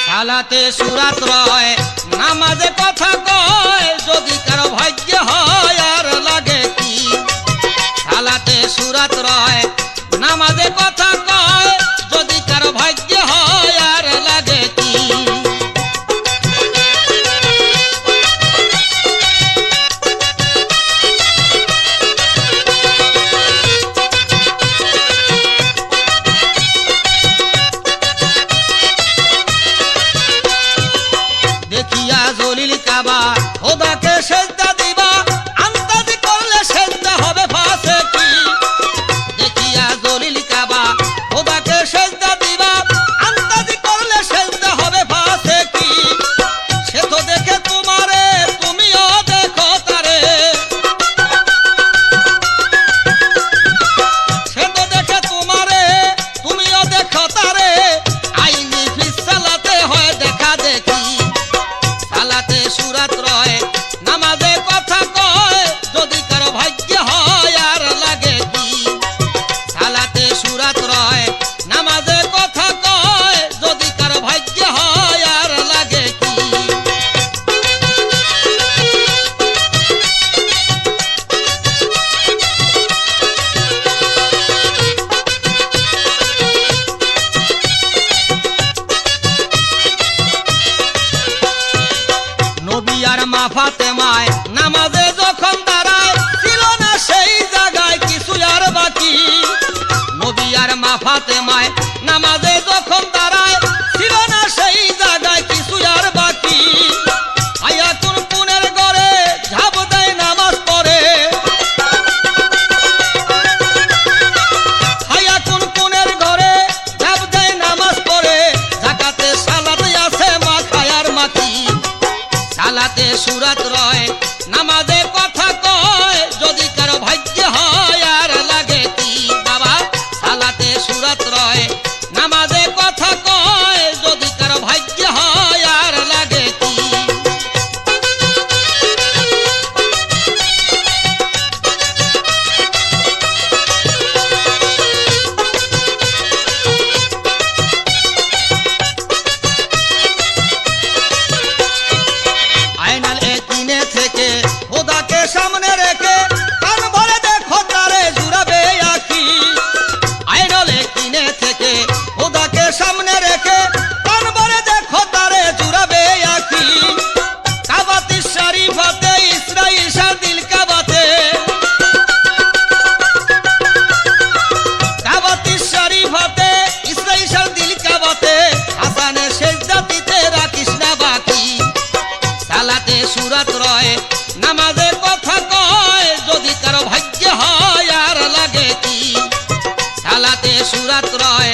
সালাতে সূরাত রয় নামাজে কথা কয় যদি কারো ভাগ্যে হয় আর লাগে কি সালাতে সূরাত রয় নামাজে কথা কয় যদি কারো ভাগ্যে হয় আর লাগে কি দেখিয়া জলিল কাবা খোদাকে সেজদা দিবা আন্তাজি করলে সেজদা হবে ফাসে কি দেখিয়া জলিল কাবা খোদাকে সেজদা দিবা আন্তাজি করলে সেজদা হবে ফাসে কি সে তো দেখে তোমারে তুমিও দেখো তারে সে তো দেখে তোমারে তুমিও দেখো তারে আইনি ফিসালাতে হয় দেখা দেখি সালাতে সূরাত রয় নামাজে কথা কয় যদি কারো ভাগ্যে হয় আর লাগে কি সালাতে সূরাত রয় নামাজে কথা কয় যদি কারো ভাগ্যে হয় আর লাগে কি নবী আর মা ফাতেমায় নামাজে যখন দাঁড়ায় ছিল না সেই জায়গায় কিছু আর বাকি নবী আর মা ফাতেমায় নামাজে যখন দাঁড়ায় ছিল না সেই জায়গায় কিছু আর বাকি আয়া কোন কোনের ঘরে ঝাঁপ দেয় নামাজ পড়ে আয়া কোন কোনের ঘরে ঝাঁপ দেয় নামাজ পড়ে জাকাতে সালাতে আছে মা খায়ার মাটি সালাতে সূরাত রয় নামাজে কথা কয় যদি কারো ভাগ্যে হয় আর লাগে কি বাবা সালাতে সূরাত রয় নামাজে কথা কয় যদি কারো ভাগ্যে হয় আর লাগে কি আয়নাল একিনে থেকে খোদাকে সামনে রেখে কান ভরে দেখো তারে জুড়াবে আখি আয়নাল একিনে থেকে খোদাকে সামনে রেখে কান ভরে দেখো তারে জুড়াবে আখি কাবাতি শরীফাতে ইসরাইল শাহ দিল কাবাতে কাবাতি শরীফাতে ইসরাইল শাহ দিল কাবাতে হাসানের সেজদা দিতে রাখিস না বাকি সালাতে সূরাত রয় নামাজে কথা কয় যদি কারো ভাগ্যে হয় আর লাগে কি সালাতে সূরাত রয়